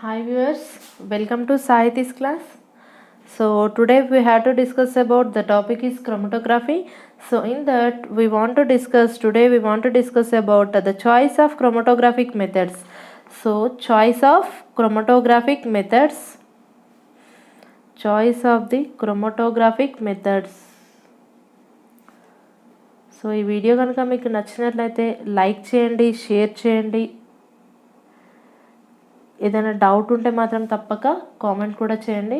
Hi viewers, welcome to Sahiti's class. So today we have to discuss about the topic is chromatography. So in that we want to discuss about the choice of chromatographic methods. So choice of the chromatographic methods. So ఈ video కనుక మీకు నచ్చినట్లయితే like చేయండి, share చేయండి. ఏదైనా doubt ఉంటే మాత్రం తప్పక కామెంట్ కూడా చేయండి.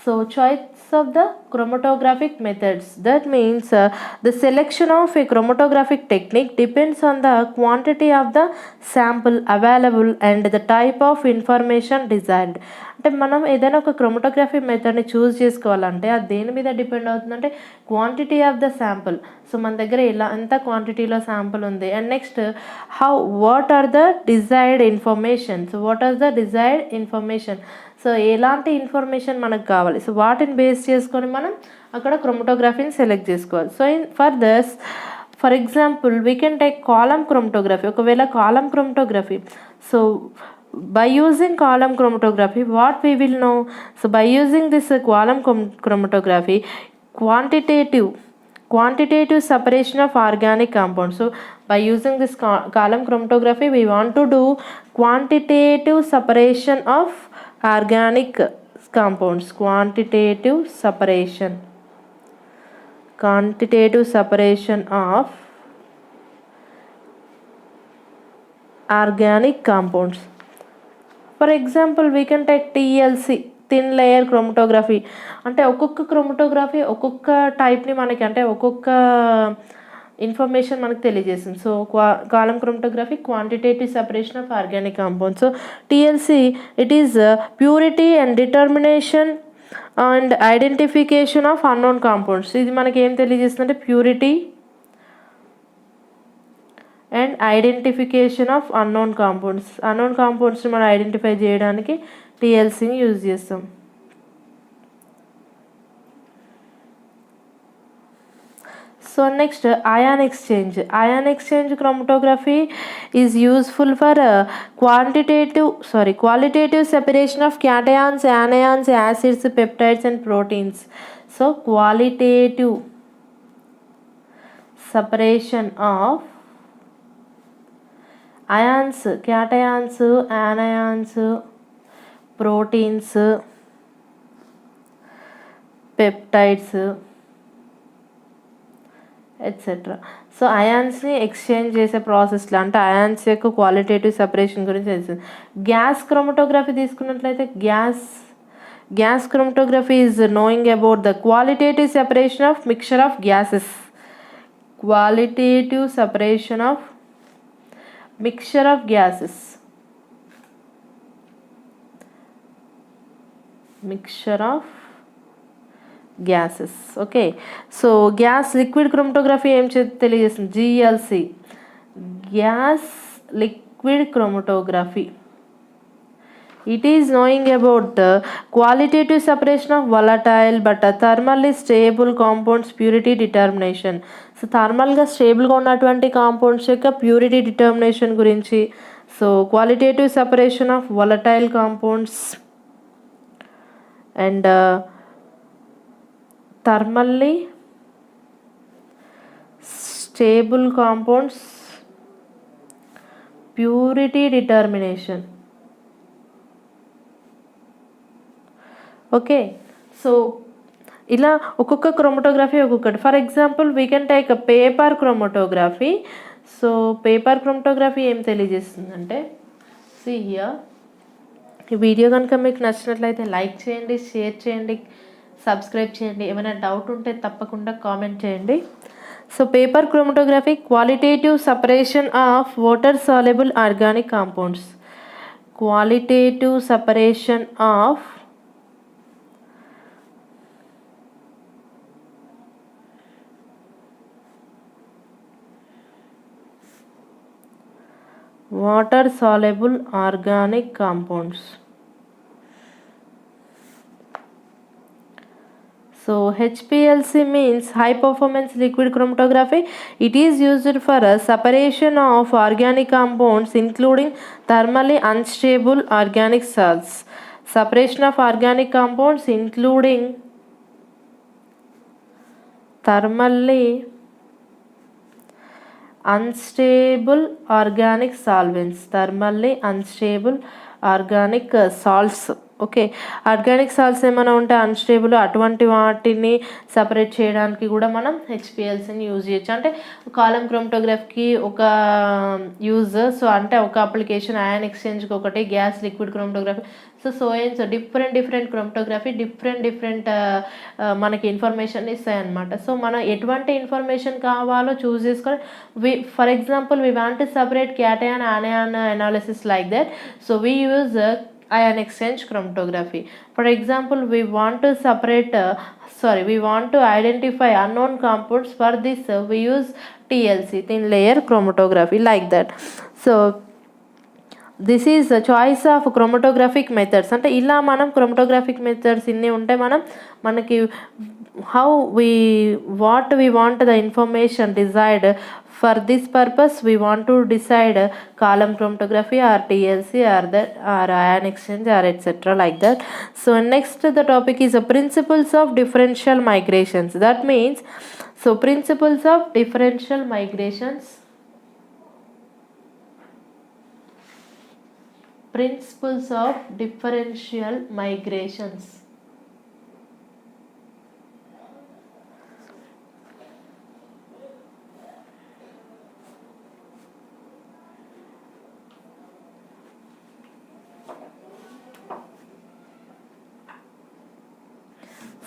So choice of the chromatographic methods, that means the selection of a chromatographic technique depends on the quantity of the sample available and the type of information desired. అంటే మనం ఏదైనా ఒక క్రోమటోగ్రఫీ మెథడ్ని చూస్ చేసుకోవాలంటే అది దేని మీద డిపెండ్ అవుతుందంటే quantity of the sample. So మన దగ్గర ఎంత క్వాంటిటీలో శాంపుల్ ఉంది, and next what are the desired information. So ఎలాంటి ఇన్ఫర్మేషన్ మనకు కావాలి, సో వాటిని బేస్ చేసుకొని మనం అక్కడ క్రోమటోగ్రఫీని సెలెక్ట్ చేసుకోవాలి. So for example we can take column chromatography. ఒకవేళ column chromatography, so by using column chromatography what we will know, so by using this column chromatography quantitative separation of organic compounds. So by using this column chromatography we want to do quantitative separation of organic compounds, quantitative separation of organic compounds. For example we can take TLC, thin layer chromatography. అంటే ఒక్కొక్క chromatography ఒక్కొక్క టైప్ని మనకి అంటే ఒక్కొక్క information మనకు తెలియజేస్తుంది. So column chromatography quantitative separation of organic compounds. So TLC it is purity and determination and identification of unknown compounds. ఇది మనకి ఏం తెలియజేస్తుందంటే purity and identification of unknown కాంపౌండ్స్ని మనం ఐడెంటిఫై చేయడానికి TLCని యూజ్ చేస్తాం. So next ion exchange chromatography is useful for qualitative separation of cations, anions, acids, peptides and proteins. So qualitative separation of ions, cations, anions, proteins, peptides, etcetera. So అయాన్స్ని exchange చేసే ప్రాసెస్లో అంటే ions యొక్క qualitative separation గురించి తెలుస్తుంది. Gas chromatography తీసుకున్నట్లయితే gas chromatography is knowing about the qualitative separation of mixture of gases. Qualitative separation of mixture of gases. Okay, so gas liquid chromatography ఏం తెలియజేస్తుంది, GLC, gas liquid chromatography. It is knowing about the qualitative separation of volatile but thermally stable compounds purity determination. So థర్మల్గా స్టేబుల్గా ఉన్నటువంటి compounds యొక్క purity determination గురించి. So qualitative separation of volatile compounds and thermally stable compounds purity determination. Okay, so ఇలా ఒక్కొక్క chromatography ఒక్కొక్కటి. For example we can take paper chromatography. So paper chromatography ఏం తెలియజేస్తుందంటే, ఈ వీడియో కనుక మీకు నచ్చినట్లయితే లైక్ చేయండి, షేర్ చేయండి, సబ్స్క్రైబ్ చేయండి. ఏమైనా డౌట్ ఉంటే తప్పకుండా కామెంట్ చేయండి. So paper chromatography qualitative separation of water soluble organic compounds. Qualitative separation of water soluble organic compounds. So HPLC means high performance liquid chromatography. It is used for a separation of organic compounds including thermally unstable organic salts. Separation of organic compounds including thermally unstable organic solvents, thermally unstable organic salts. Okay, organic salts ఏమైనా ఉంటే unstable అటువంటి వాటిని separate చేయడానికి కూడా మనం హెచ్పిఎల్సీని use చేయొచ్చు. అంటే కాలం క్రోమటోగ్రఫీకి ఒక యూజ్, సో అంటే ఒక అప్లికేషన్ అయాన్ ఎక్స్చేంజ్కి ఒకటి, gas liquid chromatography, so different chromatography different మనకి ఇన్ఫర్మేషన్ ఇస్తాయన్నమాట. సో మనం ఎటువంటి ఇన్ఫర్మేషన్ కావాలో చూస్ చేసుకొని for example we want to separate cation ఆనయాన్ analysis like that, so we use ion exchange chromatography. For example, we want to identify unknown compounds. For this we use TLC, thin layer chromatography, like that. So this is the choice of chromatographic methods. అంటే ఇలా మనం chromatographic methods ఇన్ని ఉంటే మనకి what we want the information desired. For this purpose we want to decide column chromatography or TLC or ion exchange or etc. like that. So next the topic is the principles of differential migrations. That means, so principles of differential migrations. Principles of differential migrations.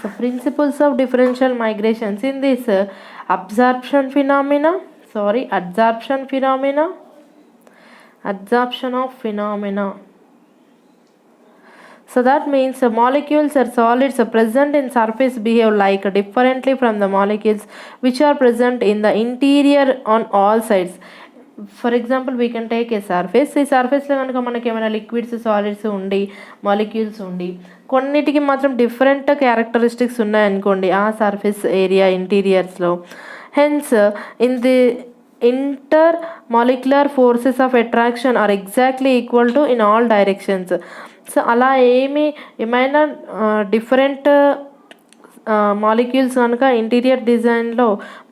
So principles of differential migrations in this absorption of phenomena. So that means molecules or solids are present in surface behave like differently from the molecules which are present in the interior on all sides. For example we can take a surface. ఈ సర్ఫేస్లో కనుక మనకి ఏమైనా liquids solids ఉండి molecules ఉండి కొన్నిటికి మాత్రం different characteristics ఉన్నాయనుకోండి ఆ సర్ఫేస్ ఏరియా ఇంటీరియర్స్లో, hence in the inter molecular forces of attraction are exactly equal to in all directions. So అలా ఏమైనా డిఫరెంట్ మాలిక్యూల్స్ కనుక ఇంటీరియర్ డిజైన్లో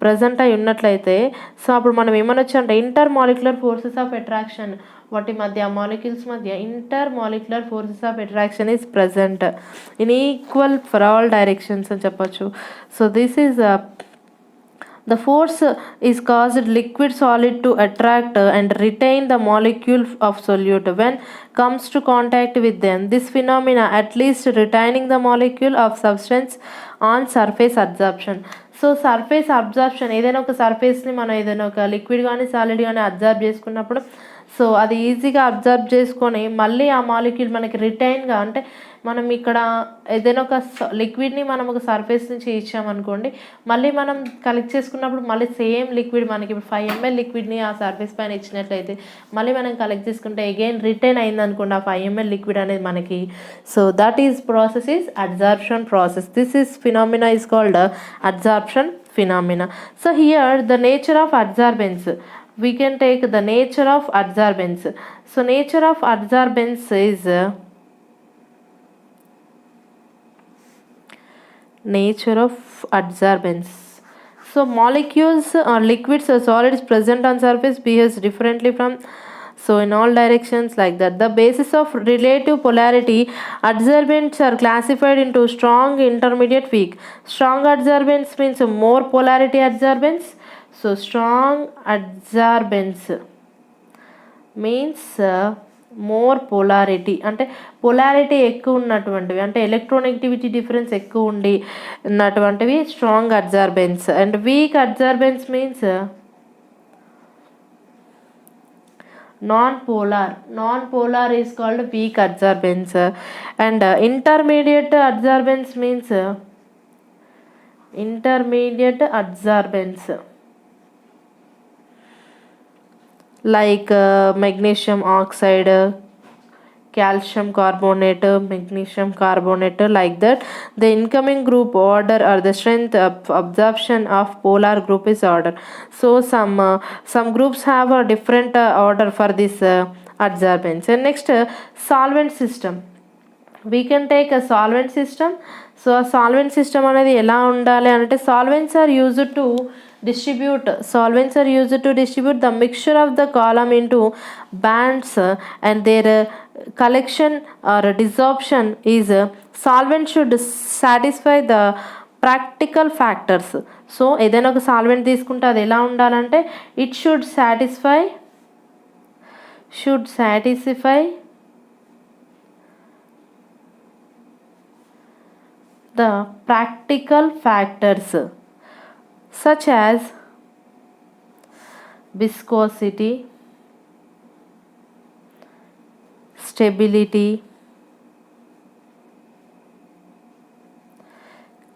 ప్రజెంట్ అయి ఉన్నట్లయితే, సో అప్పుడు మనం ఏమనొచ్చు అంటే inter molecular forces of attraction, వాటి మధ్య మాలిక్యూల్స్ మధ్య inter molecular forces of attraction is present in equal for all directions అని చెప్పొచ్చు. So this is the force is caused liquid solid to attract and retain the molecule of solute when comes to contact with them. This phenomena at least retaining the molecule of substance on surface absorption. So surface absorption, ఏదైనా ఒక సర్ఫేస్ని మనం ఏదైనా ఒక liquid కానీ solid కానీ observe చేసుకున్నప్పుడు so అది ఈజీగా అబ్జర్వ్ చేసుకొని మళ్ళీ ఆ మాలిక్యూల్ మనకి రిటైన్గా, అంటే మనం ఇక్కడ ఏదైనా ఒక లిక్విడ్ని మనం ఒక సర్ఫేస్ నుంచి ఇచ్చామనుకోండి, మళ్ళీ మనం కలెక్ట్ చేసుకున్నప్పుడు మళ్ళీ సేమ్ లిక్విడ్ మనకి ఇప్పుడు 5 ml లిక్విడ్ని ఆ సర్ఫేస్ పైన ఇచ్చినట్లయితే మళ్ళీ మనం కలెక్ట్ చేసుకుంటే అగైన్ రిటైన్ అయిందనుకోండి ఆ 5 ml లిక్విడ్ అనేది మనకి. So that is process is absorption process. This is phenomena is called absorption phenomena. So here the nature of adsorbents, we can take the nature of adsorbents. So nature of adsorbents is nature of adsorbents. So molecules or liquids or solids present on surface behaves differently from, so in all directions like that. The basis of relative polarity, adsorbents are classified into strong, intermediate, weak. Strong adsorbents means more polarity adsorbents. So strong adsorbents means more polarity, అంటే polarity ఎక్కువ ఉన్నటువంటివి, అంటే electronegativity difference ఎక్కువ ఉండి ఉన్నటువంటివి strong adsorbents. And weak adsorbents means non-polar is called weak adsorbents. And intermediate adsorbents means intermediate adsorbents like magnesium oxide, calcium carbonate, magnesium carbonate, like that. The incoming group order or the strength of absorption of polar group is order. So some groups have a different order for this adsorbents. And next, solvent system. We can take a solvent system. So ఆ solvent system అనేది ఎలా ఉండాలి అంటే solvents are used to distribute the mixture of the column into bands and their collection or dissorption is solvent should satisfy the practical factors. So ఏదైనా ఒక solvent తీసుకుంటే అది ఎలా ఉండాలంటే it should satisfy the practical factors such as viscosity, stability,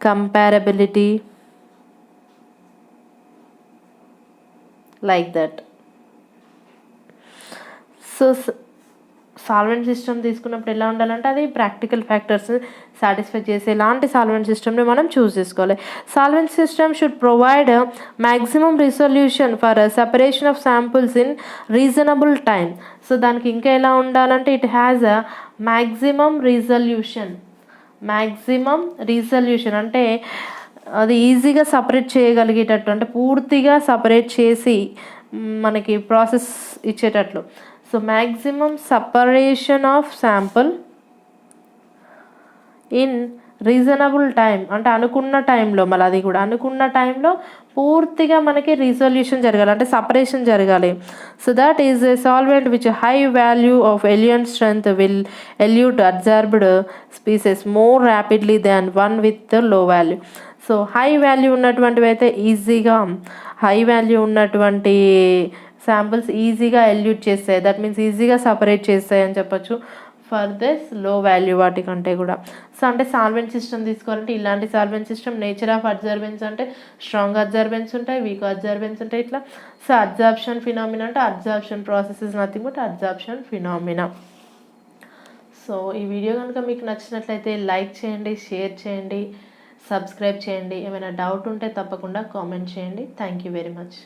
comparability, like that. So solvent system తీసుకున్నప్పుడు ఎలా ఉండాలంటే అది ప్రాక్టికల్ ఫ్యాక్టర్స్ సాటిస్ఫై చేసే ఎలాంటి సాల్వెంట్ సిస్టమ్ని మనం చూస్ చేసుకోవాలి. Solvent system should provide maximum resolution for separation of samples in reasonable time. So దానికి ఇంకా ఎలా ఉండాలంటే it has a maximum resolution అంటే అది ఈజీగా సపరేట్ చేయగలిగేటట్టు, అంటే పూర్తిగా సపరేట్ చేసి మనకి ప్రాసెస్ ఇచ్చేటట్లు. So maximum separation of sample in reasonable time అంటే అనుకున్న టైంలో, మళ్ళీ అది కూడా అనుకున్న టైంలో పూర్తిగా మనకి రిజల్యూషన్ జరగాలి, అంటే సపరేషన్ జరగాలి. So that is a solvent which high value of eluent strength will elute adsorbed species more rapidly than one with low value. So high value ఉన్నటువంటివి అయితే హై వాల్యూ ఉన్నటువంటి శాంపుల్స్ ఈజీగా ఎల్యూట్ చేస్తాయి, దట్ మీన్స్ ఈజీగా separate చేస్తాయి అని చెప్పొచ్చు for this లో వాల్యూ వాటికంటే కూడా. సో అంటే సాల్వెంట్ సిస్టమ్ తీసుకోవాలంటే ఇలాంటి solvent system. Nature of absorbance అంటే స్ట్రాంగ్ అబ్జర్బెన్స్ ఉంటాయి, వీక్ అబ్జర్బెన్స్ ఉంటాయి ఇట్లా. సో అబ్జార్ప్షన్ ఫినామినా అంటే absorption process is nothing but absorption phenomena. So ఈ వీడియో కనుక మీకు నచ్చినట్లయితే లైక్ చేయండి, షేర్ చేయండి, సబ్స్క్రైబ్ చేయండి. ఏమైనా డౌట్ ఉంటే తప్పకుండా కామెంట్ చేయండి. Thank you very much.